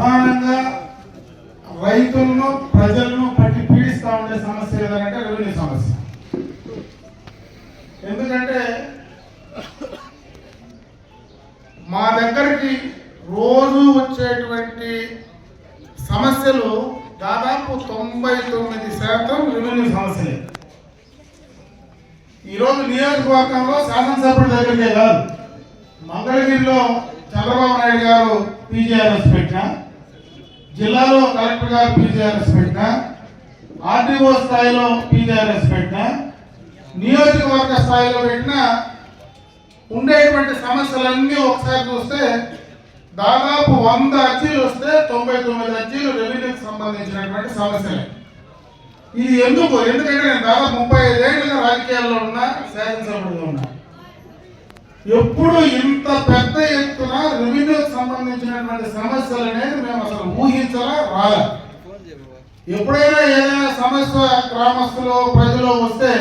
ప్రధానంగా రైతులను ప్రజలను పట్టి పీడిస్తూ ఉండే సమస్య ఏదంటే రెవెన్యూ సమస్య. ఎందుకంటే మా దగ్గరికి రోజు వచ్చేటువంటి సమస్యలు దాదాపు 99% రెవెన్యూ సమస్యలే. ఈరోజు నియోజకవర్గంలో శాసనసభ్యుల దగ్గరికే కాదు, మంగళగిరిలో చంద్రబాబు నాయుడు గారు పీజీఆర్ఎస్ పెట్టినా, జిల్లాలో కలెక్టర్ గారు పీజీఆర్ఎస్ పెట్టినా, ఆర్డీఓ స్థాయిలో పీజీఆర్ఎస్ పెట్టినా, నియోజకవర్గ స్థాయిలో పెట్టినా ఉండేటువంటి సమస్యలన్నీ ఒకసారి చూస్తే దాదాపు 100 అర్జీలు వస్తే 99 అర్జీలు రెవెన్యూకి సంబంధించినటువంటి సమస్యలే. ఇది ఎందుకంటే నేను దాదాపు 35 ఏళ్ళుగా రాజకీయాల్లో ఉన్నా, శాసనసభ్యుడిగా ఉన్నా. ఎప్పుడు ఇంత పెద్ద ఎత్తున రెవెన్యూకి సంబంధించినటువంటి సమస్యలు అనేది మేము అసలు ఊహించలా రాలే. ఎప్పుడైనా ఏదైనా సమస్య గ్రామస్తులు ప్రజలు వస్తే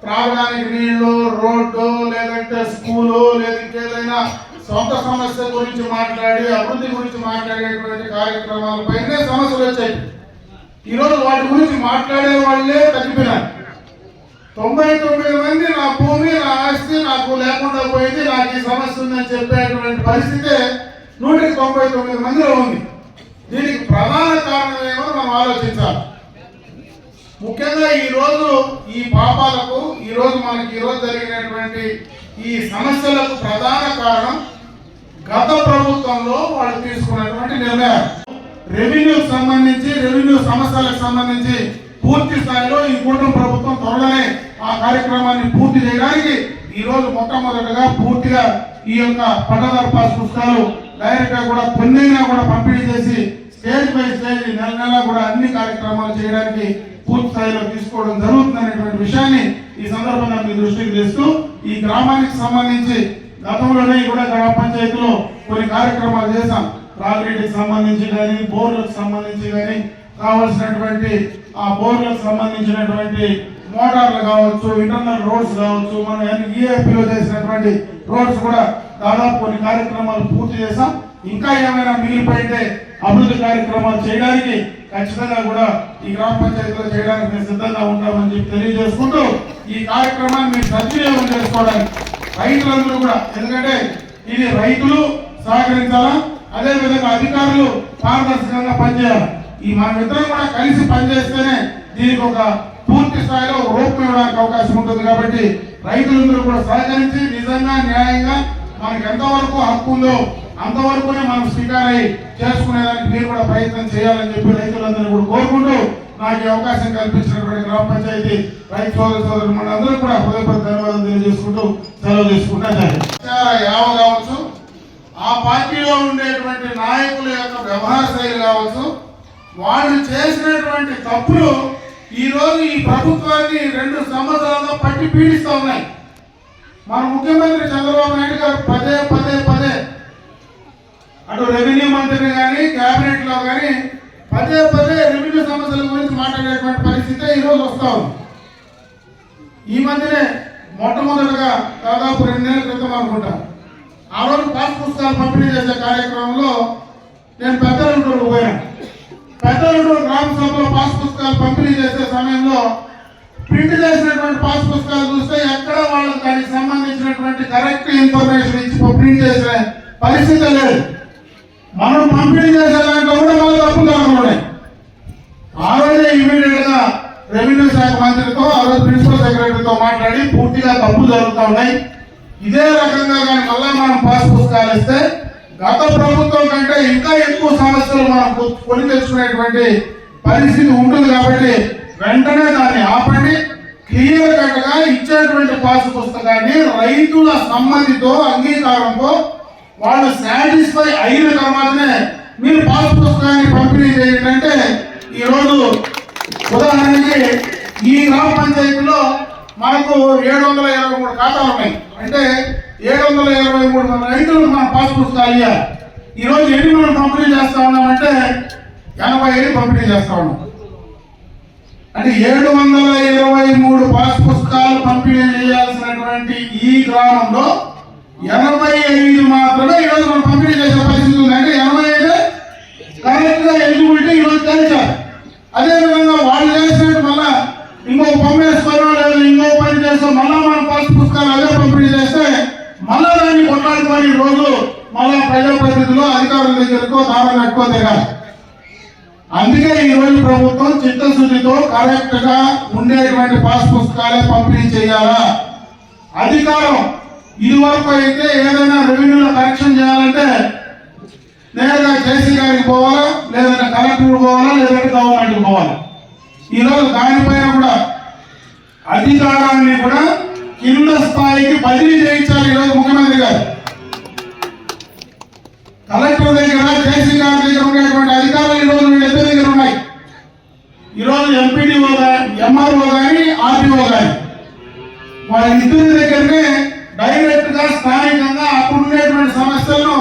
త్రాగడానికి నీళ్లు, రోడ్డు, లేదంటే స్కూలు, లేదా ఇంకేదైనా సొంత సమస్య గురించి మాట్లాడి అభివృద్ధి గురించి మాట్లాడేటువంటి కార్యక్రమాలపైనే సమస్యలు వచ్చాయి. ఈరోజు వాటి గురించి మాట్లాడే వాళ్ళే తగ్గిపోయినారు. 99 మంది నా భూమి, నా ఆస్తి నాకు లేకుండా పోయింది, నాకు ఈ సమస్య ఉందని చెప్పేటువంటి పరిస్థితి 199 మందిలో ఉంది. దీనికి ప్రధాన కారణం ఏమో మనం ఆలోచించాలి. ముఖ్యంగా ఈరోజు ఈ పాపాలకు, మనకి జరిగినటువంటి ఈ సమస్యలకు ప్రధాన కారణం గత ప్రభుత్వంలో వాళ్ళు తీసుకున్నటువంటి నిర్ణయాలు. రెవెన్యూకి సంబంధించి, రెవెన్యూ సమస్యలకు సంబంధించి పూర్తి స్థాయిలో ఈ కూటమి ప్రభుత్వం త్వరలోనే ఆ కార్యక్రమాన్ని పూర్తి చేయడానికి ఈరోజు మొట్టమొదటిగా పూర్తిగా ఈ యొక్క పట్టదారు పాస్ పుస్తకాలు డైరెక్ట్ గా కూడా కొన్నైనా కూడా పంపిణీ చేసి స్టేజ్ బై స్టేజ్ నెల కూడా అన్ని కార్యక్రమాలు చేయడానికి పూర్తి స్థాయిలో తీసుకోవడం జరుగుతుందనేటువంటి విషయాన్ని ఈ సందర్భంగా మీ దృష్టికి తెస్తూ, ఈ గ్రామానికి సంబంధించి గతంలోనే కూడా గ్రామ పంచాయతీలో కొన్ని కార్యక్రమాలు చేశాం. త్రాగునీటికి సంబంధించి కానీ, బోర్లకు సంబంధించి కానీ, కావాల్సినటువంటి ఆ బోర్లకు సంబంధించినటువంటి మోటార్లు కావచ్చు, ఇంటర్నల్ రోడ్స్ కావచ్చు, మనం ఈఏపీలో చేసినటువంటి రోడ్స్ కూడా దాదాపు కొన్ని కార్యక్రమాలు పూర్తి చేశాం. ఇంకా ఏమైనా మిగిలిపోయింటే అభివృద్ధి కార్యక్రమాలు చేయడానికి ఖచ్చితంగా కూడా ఈ గ్రామ పంచాయతీలో చేయడానికి మేము సిద్ధంగా ఉంటామని చెప్పి తెలియజేసుకుంటూ, ఈ కార్యక్రమాన్ని మీరు సద్వినియోగం చేసుకోవడానికి రైతులందరూ కూడా, ఎందుకంటే ఇది రైతులు సహకరించాలా, అదేవిధంగా అధికారులు పారదర్శకంగా పనిచేయాలి. ఈ మనమిద్దరం కూడా కలిసి పనిచేస్తేనే దీనికి ఒక పూర్తి స్థాయిలో రూపం ఇవ్వడానికి అవకాశం ఉంటుంది. కాబట్టి రైతులందరూ కూడా సహకరించి నిజంగా న్యాయంగా మనకి ఎంతవరకు హక్కు ఉందో అంతవరకునే మనం స్వీకారై చేసుకునేదానికి మీరు కూడా ప్రయత్నం చేయాలని చెప్పి రైతులందరూ కూడా కోరుకుంటూ, నాకు ఈ అవకాశం కల్పించినటువంటి గ్రామ పంచాయతీ రైతు సోదరు మనందరూ కూడా హృదయపూర్వక ధన్యవాదాలు తెలియజేసుకుంటూ సెలవు తీసుకుంటా. యావ కావచ్చు, ఆ పార్టీలో ఉండేటువంటి నాయకుల యొక్క వ్యవహార శైలి కావచ్చు, వాళ్ళు చేసినటువంటి తప్పులు ఈరోజు ఈ ప్రభుత్వాన్ని 2 సంవత్సరాలుగా పట్టి పీడిస్తూ ఉన్నాయి. మన ముఖ్యమంత్రి చంద్రబాబు నాయుడు గారు పదే అటు రెవెన్యూ మంత్రిని కానీ, క్యాబినెట్ లో కానీ పదే రెవెన్యూ సమస్యల గురించి మాట్లాడేటువంటి పరిస్థితి ఈరోజు వస్తా ఉంది. ఈ మధ్యనే మొట్టమొదటిగా దాదాపు 2 నెలల క్రితం అనుకుంటా, ఆ రోజు పాస్ పుస్తకాలు పంపిణీ చేసే కార్యక్రమంలో నేను పెద్దలూరు పోయాను. పెద్దలూరు గ్రామ సభలో పాస్ పుస్తకాలు పంపిణీ చేసే సమయంలో ప్రింట్ చేసినటువంటి పాస్ పుస్తకాలు చూస్తే ఎక్కడ వాళ్ళకి దానికి సంబంధించినటువంటి కరెక్ట్ ఇన్ఫర్మేషన్ ఇచ్చి ప్రింట్ చేసే పరిస్థితి లేదు. మనం పంపిణీ చేసే దాంట్లో కూడా వాళ్ళు తప్పులు జరుగుతున్నాయి. ఆ రోజే ఇమీడియట్ గా రెవెన్యూ శాఖ మంత్రితో, ఆ రోజు ప్రిన్సిపల్ సెక్రటరీతో మాట్లాడి పూర్తిగా తప్పులు జరుగుతూ ఉన్నాయి. ఇదే రకంగా కానీ మళ్ళా మనం పాస్ పుస్తకాలు ఇస్తే గత ప్రభుత్వం కంటే ఇంకా ఎక్కువ సమస్యలు మనం కొని తెచ్చుకునేటువంటి పరిస్థితి ఉంటుంది. కాబట్టి వెంటనే దాన్ని ఆపండి. క్లియర్ కట్ గా ఇచ్చేటువంటి పాస్ పుస్తకాన్ని రైతుల సమ్మతితో, అంగీకారంతో వాళ్ళు సాటిస్ఫై అయిన తర్వాతనే మీరు పాస్ పుస్తకాన్ని పంపిణీ చేయండి. అంటే ఈరోజు ఉదాహరణకి ఈ గ్రామ పంచాయతీలో మనకు 723 ఖాతాలు ఉన్నాయి. అంటే 723 మంది రైతులకు మనం పాస్ పుస్తకాలు ఇవ్వాలి. ఈరోజు ఎన్ని మనం పంపిణీ చేస్తా ఉన్నామంటే 85 పంపిణీ చేస్తా ఉన్నాం. అంటే 723 పాస్ పుస్తకాలు పంపిణీ చేయాల్సినటువంటి ఈ గ్రామంలో 85 మాత్రమే ఈరోజు మనం పంపిణీ చేసే పరిస్థితి ఉంది. అంటే 85 ప్రజాప్రతినిధులు అధికారుల దగ్గరకు దారం కట్టుకో తిరగాలి. అందుకే ఈ రోజు ప్రభుత్వం చిత్తశుద్ధితో కరెక్ట్ గా ఉండేటువంటి పాస్ పుస్తకాలే పంపిణీ చేయాలా. అధికారం ఇదివరకు అయితే ఏదైనా రెవెన్యూలో కరెక్షన్ చేయాలంటే నేరుగా జేసీ గారికి పోవాలా, లేదంటే కలెక్టర్ పోవాలా, లేదంటే గవర్నమెంట్కి పోవాలి. ఈరోజు దానిపైన కూడా అధికారాన్ని కూడా కింద స్థాయికి బదిలీ చేయించాలి. ఈరోజు ముఖ్యమంత్రి గారు కలెక్టర్ దగ్గర, జేసీ గారి దగ్గర ఉండేటువంటి అధికారులు ఈరోజు వీళ్ళిద్దరి దగ్గర ఉన్నాయి. ఈరోజు ఎంపీడీఓ ఎంఆర్ఓ కానీ ఆర్టీఓ కానీ వాళ్ళిద్దరి దగ్గరనే డైరెక్ట్ గా స్థానికంగా అప్పుడు ఉండేటువంటి సమస్యలను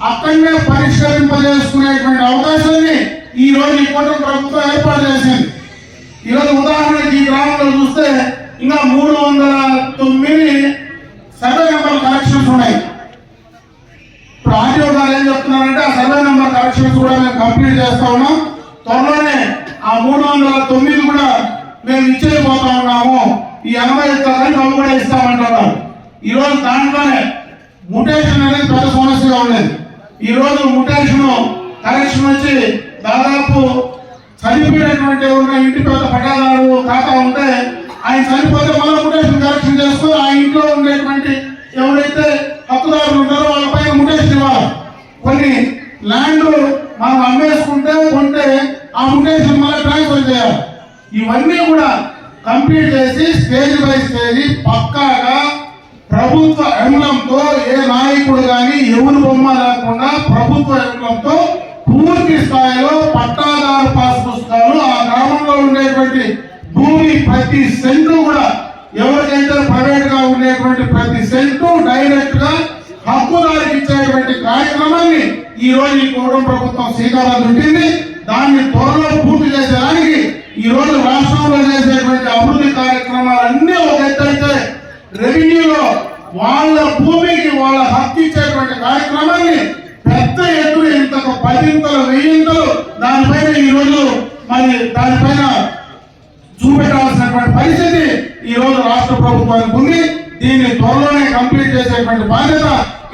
అక్కడనే పరిష్కరింపజేసుకునేటువంటి అవకాశాన్ని ఈ రోజు ఈ కూటమి ప్రభుత్వం ఏర్పాటు చేసింది. ఈరోజు ఉదాహరణకి ఈ గ్రామంలో చూస్తే ఇంకా 309 సర్వే నెంబర్ కరెక్షన్స్ ఉన్నాయి. ఇప్పుడు ఆర్టీఓ గారు ఏం చెప్తున్నారంటే ఆ సర్వే నెంబర్ కరెక్షన్స్ కూడా మేము కంప్లీట్ చేస్తా ఉన్నాం. త్వరలోనే ఆ 309 కూడా మేము ఇచ్చేయబోతా ఉన్నాము. ఈ 80 అవి కూడా ఇస్తామంటున్నారు. ఈ రోజు దాంట్లోనే ముటేషన్ అనేది పెద్ద సమస్యగా ఉండేది. ఈ రోజు ముటేషన్ కరెక్షన్ వచ్చి దాదాపు చనిపోయినటువంటి ఉన్న ఇంటి పెద్ద పట్టాదారు ఖాతా ఉంటే ఆయన చనిపోతే మళ్ళీ ముటేషన్ కరెక్షన్ చేస్తూ ఆ ఇంట్లో ఉండేటువంటి ఎవరైతే హక్కుదారులు ఉంటారో వాళ్ళపైన ముటేషన్ ఇవ్వాలి. కొన్ని ల్యాండ్ మనం అమ్మేసుకుంటే కొంటే ఆ ముటేషన్ మళ్ళీ ట్రాన్స్ఫర్ చేయాలి. ఇవన్నీ కూడా కంప్లీట్ చేసి స్టేజ్ బై స్టేజ్ పక్కాగా ప్రభుత్వ ఎంబ్లంతో ఏ నాయకుడు కానీ ఎవరు బొమ్మ లేకుండా ప్రభుత్వ ఎంబ్లంతో పూర్తి స్థాయిలో పట్టాదారు పాస్ పుస్తకాలు ఆ గ్రామంలో ఉండేటువంటి భూమి ప్రతి సెంటు కూడా ఎవరికైతే ప్రైవేట్ గా ఉండేటువంటి ప్రతి సెంటు డైరెక్ట్ గా హక్కుదారికి ఇచ్చేటువంటి కార్యక్రమాన్ని ఈ రోజు ఈ కూటమి ప్రభుత్వం శ్రీకారం చుట్టింది. దాన్ని త్వరలో పూర్తి చేసేదానికి ఈ రోజు రాష్ట్రంలో చేసేటువంటి అభివృద్ధి కార్యక్రమాలన్నీ ఒక ఎత్తైతే రెవెన్యూలో వాళ్ళ భూమికి వాళ్ళ హక్కు ఇచ్చేటువంటి కార్యక్రమాన్ని పెద్ద ఎత్తున ఇంతకు 10 1000 దానిపైన ఈ రోజు మరి దానిపైన చూపెట్టాల్సినటువంటి పరిస్థితి ఈ రోజు రాష్ట్ర ప్రభుత్వానికి ఉంది. దీన్ని త్వరలోనే కంప్లీట్ చేసేటువంటి బాధ్యత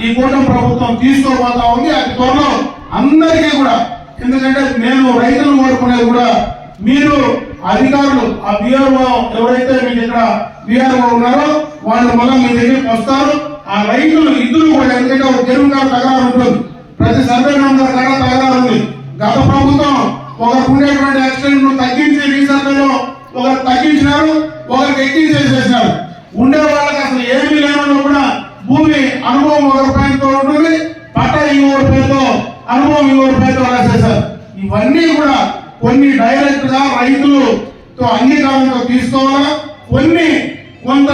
ఈ కూటమి ప్రభుత్వం తీసుకోబోతా ఉంది. అది త్వరలో అందరికీ కూడా, ఎందుకంటే నేను రైతులు కోరుకునేది కూడా మీరు అధికారులు ఆ బిఆర్ఓ ఎవరైతే మీకు ఇక్కడ బిఆర్ఓ ఉన్నారో వాళ్ళు మళ్ళీ మీ దగ్గరికి వస్తారు. ఆ రైతులు ఇద్దరు కూడా, ఎందుకంటే ఒక చెరువు గారు తగరారు ఉంటుంది, ప్రతి సర్వే నెంబర్ కాడ తగరారు ఉంది. గత ప్రభుత్వం ఒకరికి ఉండేటువంటి యాక్సిడెంట్ తగ్గించి రీసర్వేలో ఒకరు తగ్గించినారు, ఒకరికి ఎక్కించేసేసినారు. ఉండే వాళ్ళకి అసలు ఏమీ లేకుండా కూడా భూమి అనుభవం ఒకరి పేరుతో ఉంటుంది, పట్టా ఇంకొకరి పేరుతో, అనుభవం ఇంకొకరి పేరుతో రాసేశారు. ఇవన్నీ కూడా కొన్ని డైరెక్ట్ గా రైతులతో అంగీకారంతో తీసుకోవాలా. కొంత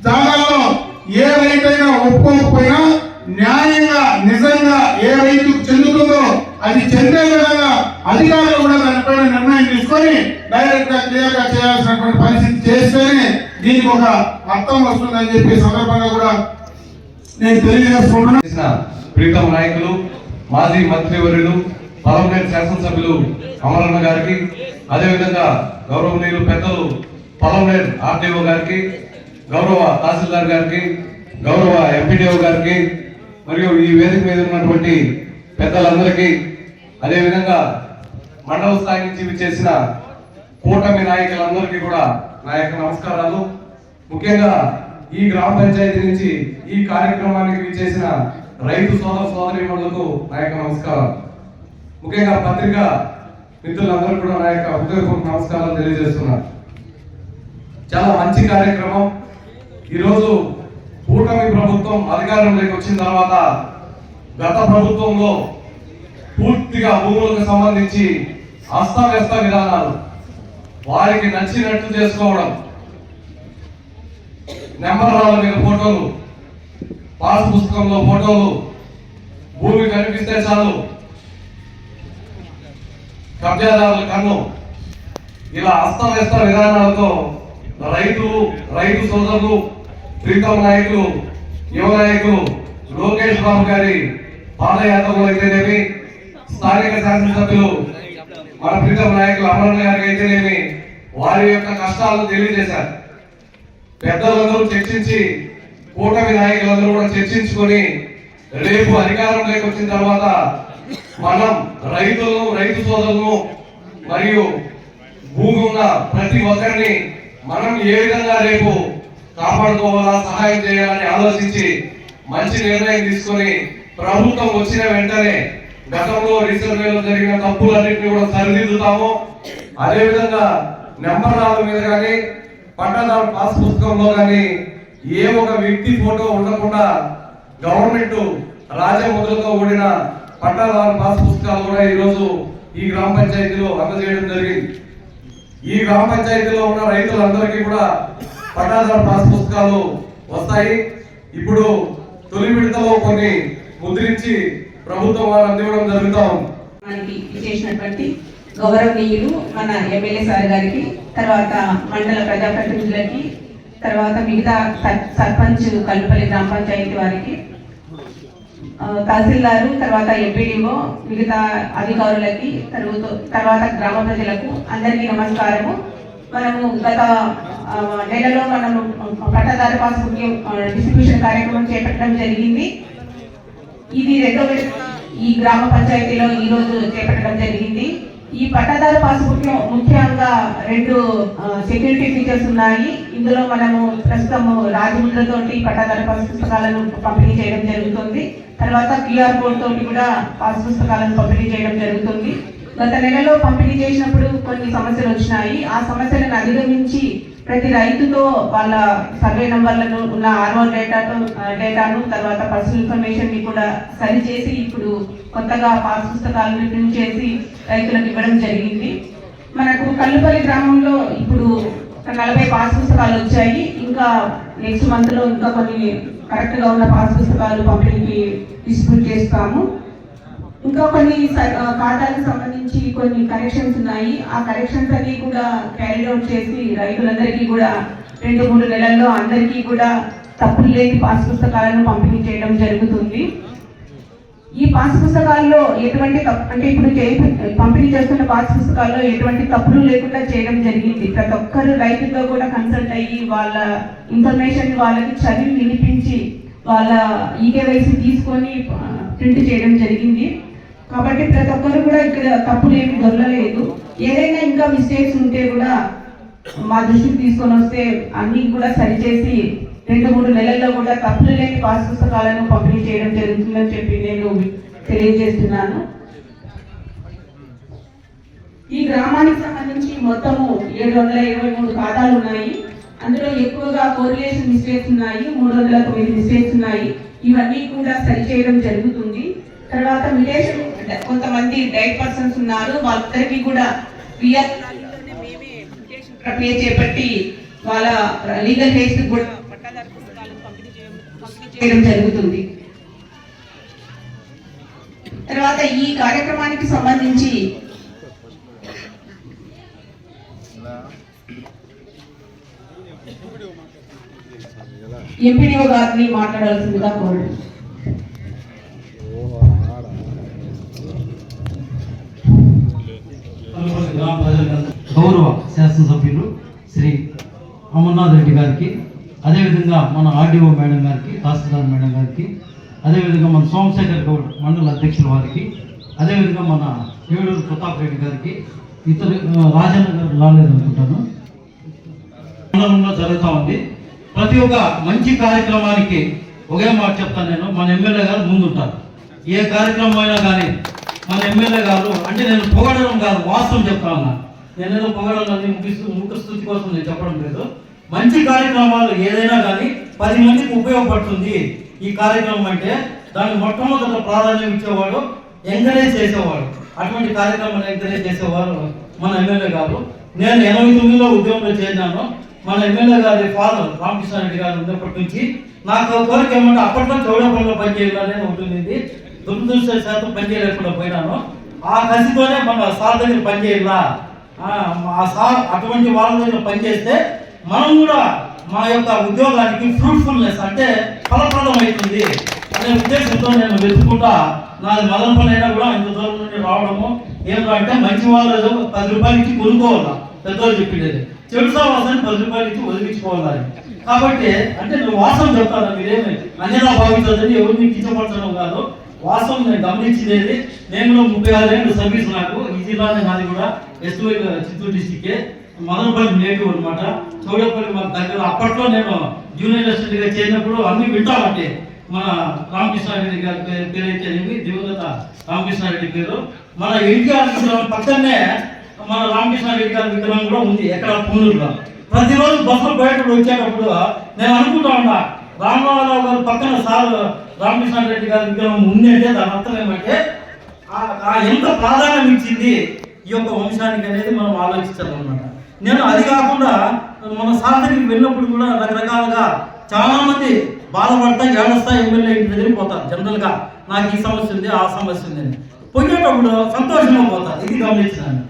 జాగాల్లో ఏ రైతైనా ఒప్పుకోకపోయినా న్యాయంగా నిజంగా ఏ రైతుకు చెందుతుందో అది చెందే విధంగా అధికారులు కూడా దానిపైన నిర్ణయం తీసుకొని డైరెక్ట్ గా క్లియర్ గా చేయాల్సినటువంటి పరిస్థితి చేస్తేనే దీనికి ఒక అర్థం వస్తుందని చెప్పి సందర్భంగా కూడా నేను తెలియజేసుకుంటున్నా. ప్రీతం నాయకులు, మాజీ మంత్రివర్యులు, పలమనేరు శాసనసభ్యులు అమరన్న గారికి, అదేవిధంగా గౌరవనీయులు పెద్దలు పలమనేరు ఆర్టీఓ గారికి, గౌరవ తహసీల్దార్ గారికి, గౌరవ ఎంపీడీఓ గారికి, మరియు ఈ వేదిక మీద ఉన్నటువంటి పెద్దలందరికీ, అదేవిధంగా మండల స్థాయి నుంచి విచ్చేసిన కూటమి నాయకులందరికీ కూడా నా యొక్క నమస్కారాలు. ముఖ్యంగా ఈ గ్రామ పంచాయతీ నుంచి ఈ కార్యక్రమానికి విచ్చేసిన రైతు సోదర సోదరీమణులకు నా యొక్క నమస్కారం. ముఖ్యంగా పత్రికా మిత్రులందరూ కూడా నా యొక్క హృదయపూర్వక నమస్కారాలు తెలియజేస్తున్నారు. చాలా మంచి కార్యక్రమం. ఈరోజు కూటమి ప్రభుత్వం అధికారంలోకి వచ్చిన తర్వాత గత ప్రభుత్వంలో పూర్తిగా భూములకు సంబంధించి అస్తవ్యస్త విధానాలు, వారికి నచ్చినట్టు చేసుకోవడం, నెంబర్ రాళ్ళ మీద ఫోటోలు, పాస్ పుస్తకంలో ఫోటోలు, భూమి కనిపిస్తే చాలు కబ్జాదారుల కన్ను, ఇలా అస్తవ్యస్త విధానాలతో రైతు సోదరులు, ప్రీతం నాయకులు, యువ నాయకులు లోకేష్ బాబు గారి పాదయాత్రలో అయితేనేమి, స్థానిక శాసనసభ్యులు మన ప్రీతం నాయకులు అమరన్న గారికి అయితేనేమి వారి యొక్క కష్టాలను తెలియజేశారు. పెద్దలందరూ చర్చించి, కూటమి నాయకులందరూ కూడా చర్చించుకొని రేపు అధికారంలోకి వచ్చిన తర్వాత మనం రైతులను, రైతు సోదరులను మరియు భూమి ఉన్న ప్రతి ఒక్కరిని మనం ఏ విధంగా రేపు కాపాడుకోవాలా, సహాయం చేయాలని ఆలోచించి మంచి నిర్ణయం తీసుకొని ప్రభుత్వం వచ్చిన వెంటనే గతంలో రీసర్వేలో జరిగిన తప్పులన్నింటినీ కూడా సరిదిద్దుతాము. అదేవిధంగా నెంబర్ల మీద కానీ పట్టాదారు పాస్ పుస్తకంలో కానీ ఏ ఒక వ్యక్తి ఫోటో ఉండకుండా గవర్నమెంట్ రాజముద్రతో కూడిన పట్టాదారు పాస్ పుస్తకాలు కూడా ఈరోజు ఈ గ్రామ పంచాయతీలో అందజేయడం జరిగింది. ఈ గ్రామ పంచాయతీలో ఉన్న రైతులందరికీ కూడా పట్టాదారు పాస్ పుస్తకాలు వస్తాయి. ఇప్పుడు తొలి విడతలో కొన్ని ముద్రించి ప్రభుత్వం వారు అందివ్వడం జరుగుతూ ఉంది. మనకి చేసినటువంటి గౌరవనీయులు మన ఎమ్మెల్యే సార్ గారికి, తర్వాత మండల ప్రజాప్రతినిధులకి, తర్వాత మిగతా సర్పంచ్ కల్లుపల్లి గ్రామ పంచాయతీ వారికి, తహసీల్దారు, తర్వాత ఎంపీడీఓ, మిగతా అధికారులకి, తర్వాత గ్రామ ప్రజలకు అందరికీ నమస్కారము. మనము గత నెలలో మనము పట్టాదారు పాస్ డిస్ట్రిబ్యూషన్ కార్యక్రమం చేపట్టడం జరిగింది. ఇది రెండో ఈ గ్రామ పంచాయతీలో ఈ రోజు చేపట్టడం జరిగింది. ఈ పట్టాదారు పాస్బుక్ లో ముఖ్యంగా 2 సెక్యూరిటీ ఫీచర్స్ ఉన్నాయి. ఇందులో మనము ప్రస్తుతం రాజముద్రతోటి పట్టాదారు పాస్ పుస్తకాలను పంపిణీ చేయడం జరుగుతుంది. తర్వాత QR కోడ్ తోటి కూడా పాస్ పుస్తకాలను పంపిణీ చేయడం జరుగుతుంది. గత నెలలో పంపిణీ చేసినప్పుడు కొన్ని సమస్యలు వచ్చినాయి. ఆ సమస్యలను అధిగమించి ప్రతి రైతుతో వాళ్ళ సర్వే నంబర్లను ఉన్న ఆర్ఓ డేటాను తర్వాత పర్సనల్ ఇన్ఫర్మేషన్ ని కూడా సరిచేసి ఇప్పుడు కొత్తగా పాస్ పుస్తకాలను ప్రింట్ చేసి రైతులకు ఇవ్వడం జరిగింది. మనకు కల్లుపల్లి గ్రామంలో ఇప్పుడు 40 పాస్ పుస్తకాలు వచ్చాయి. ఇంకా నెక్స్ట్ మంత్ లో ఇంకా కొన్ని కరెక్ట్ గా ఉన్న పాస్ పుస్తకాలు పంపిణీకి డిస్ట్రిబ్యూట్ చేస్తాము. ఇంకా కొన్ని ఖాతాలకు సంబంధించి కొన్ని కరెక్షన్స్ ఉన్నాయి. ఆ కరెక్షన్స్ అన్ని కూడా క్యారీ అవుట్ చేసి రైతులందరికీ కూడా 2-3 నెలల్లో అందరికీ కూడా తప్పులు లేని పాస్ పుస్తకాలను పంపిణీ చేయడం జరుగుతుంది. ఈ పాస్ పుస్తకాల్లో ఎటువంటి అంటే ఇప్పుడు పంపిణీ చేస్తున్న పాస్ పుస్తకాల్లో ఎటువంటి తప్పులు లేకుండా చేయడం జరిగింది. ప్రతి ఒక్కరు రైతుతో కూడా కన్సల్ట్ అయ్యి వాళ్ళ ఇన్ఫర్మేషన్ వాళ్ళకి చదివి వినిపించి వాళ్ళ ఈకేవైసీ తీసుకొని ప్రింట్ చేయడం జరిగింది. కాబట్టి ప్రతి ఒక్కరు కూడా ఇక్కడ తప్పులు ఏమి దొరకలేదు. ఏదైనా ఇంకా మిస్టేక్స్ ఉంటే కూడా మా దృష్టికి తీసుకొని వస్తే అన్ని కూడా సరిచేసి 2-3 నెలల్లో కూడా తప్పులు లేని పాస్ పుస్తకాలను పంపిణీ చేయడం జరుగుతుందని చెప్పి నేను తెలియజేస్తున్నాను. ఈ గ్రామానికి సంబంధించి మొత్తము 723 ఖాతాలు ఉన్నాయి. అందులో ఎక్కువగా కోరిలేషన్ మిస్టేక్స్ ఉన్నాయి, 309 మిస్టేక్స్ ఉన్నాయి. ఇవన్నీ కూడా సరిచేయడం జరుగుతుంది. తర్వాత మిలేషన్ కొంతమంది డైట్ పర్సన్స్ ఉన్నారు, వాళ్ళందరికీ కూడా ప్రక్రియ చేపట్టి వాళ్ళ లీగల్ హెయిర్స్ కూడా పట్టాదారు పుస్తకాలను పంపిణీ చేయడం జరుగుతుంది. తర్వాత ఈ కార్యక్రమానికి సంబంధించి ఎంపీడీఓ గారిని మాట్లాడాల్సిందిగా కోరు. గౌరవ శాసనసభ్యులు శ్రీ అమర్నాథ్ రెడ్డి గారికి, అదేవిధంగా మన ఆర్డీఓ మేడం గారికి, తహసీల్దార్ మేడం గారికి, అదేవిధంగా మన సోమశేఖర్ గౌడ్ మండల అధ్యక్షుల వారికి, అదేవిధంగా మన ఏడూరు ప్రతాప్ రెడ్డి గారికి, ఇతర రాజన్న గారు రాలేదనుకుంటాను, మండలంలో జరుగుతూ ఉంది. ప్రతి ఒక్క మంచి కార్యక్రమానికి ఒకే మాట చెప్తాను నేను, మన ఎమ్మెల్యే గారు ముందుంటారు. ఏ కార్యక్రమం అయినా కానీ మన ఎమ్మెల్యే గారు అంటే నేను పొగడడం కాదు, వాస్తవం చెప్తా ఉన్నా. నేనేదో పొగడాలని ముఖస్థుతి కోసం నేను చెప్పడం లేదు. మంచి కార్యక్రమాలు ఏదైనా కానీ 10 మందికి ఉపయోగపడుతుంది ఈ కార్యక్రమం అంటే దానికి మొట్టమొదటి ప్రాధాన్యం ఇచ్చేవాడు, ఎంకరేజ్ చేసేవాడు. అటువంటి కార్యక్రమాన్ని ఎంకరేజ్ చేసేవారు మన ఎమ్మెల్యే గారు. నేను 89లో ఉద్యోగంలో చేరినాను. మన ఎమ్మెల్యే గారి ఫాదర్ రామకృష్ణారెడ్డి గారు ఉన్నప్పటి నుంచి నాకు కోరిక ఏమంటే అప్పట్లో చౌడపల్లిలో పనిచేయాలని ఉంటుంది. దురదృష్టశాతం పనిచేయలేకుండా పోయినాను. ఆ కసితోనే మన సార్ దగ్గర పనిచేయాలా, ఆ సార్ అటువంటి వాళ్ళ దగ్గర పనిచేస్తే మనం కూడా మా యొక్క ఉద్యోగానికి ఫ్రూట్ఫుల్నెస్ అంటే ఫలప్రదం అవుతుంది అనే ఉద్దేశంతో నేను వెతుకుంటా నాది మొదటి పని అయినా కూడా ఇంత దూరం నుండి రావడము ఏమంటే మంచి వాళ్ళు 10 రూపాయలు ఇచ్చి కొనుక్కోవాలా, పెద్దవాళ్ళు చెప్పిండేది. చెడు సావాసాన్ని 10 రూపాయలు ఇచ్చి వదిలించుకోవాలి. కాబట్టి అంటే నువ్వు వాస్తవం చెప్తాను, మీరేమి అన్యదా భావించదని ఎవరిని కించపరచడం కాదు. వాస్తవం నేను గమనించేది. నేను కూడా 36 ఏళ్ళు సర్వీస్ నాకు. ఈ జిల్లానే నాది కూడా ఎస్వై చిత్తూరు డిస్టిక్కే. మదనపల్లి నేటివ్ అనమాట. చౌడపల్లి మాకు దగ్గర. అప్పట్లో నేను జూనియర్ అసిస్టెంట్గా చేరినప్పుడు అన్ని వింటామంటే మన రామకృష్ణారెడ్డి గారి పేరు అయితే దివంగత రామకృష్ణారెడ్డి పేరు. మన ఎన్టీఆర్ విగ్రహం పక్కనే మన రామకృష్ణారెడ్డి గారి విగ్రహం కూడా ఉంది ఎక్కడ పూనూరులో. ప్రతిరోజు బస్సులు బయట వచ్చేటప్పుడు నేను అనుకుంటా ఉన్నా, రామారావు గారు పక్కన సార్ రామకృష్ణారెడ్డి గారి విగ్రహం ఉంది అంటే దాని అర్థం ఏమంటే ఎంత ప్రాధాన్యం ఇచ్చింది ఈ యొక్క వంశానికి అనేది మనం ఆలోచించాలన్నమాట. నేను అది కాకుండా మన సార్ దగ్గరికి వెళ్ళినప్పుడు కూడా రకరకాలుగా చాలా మంది బాధపడతా ఏడొస్తా ఎమ్మెల్యే ఇంటి దగ్గరికి పోతారు. జనరల్గా నాకు ఈ సమస్య ఉంది, ఆ సమస్య ఉంది అని పోయేటప్పుడు సంతోషంగా పోతారు. ఇది గమనించినాను.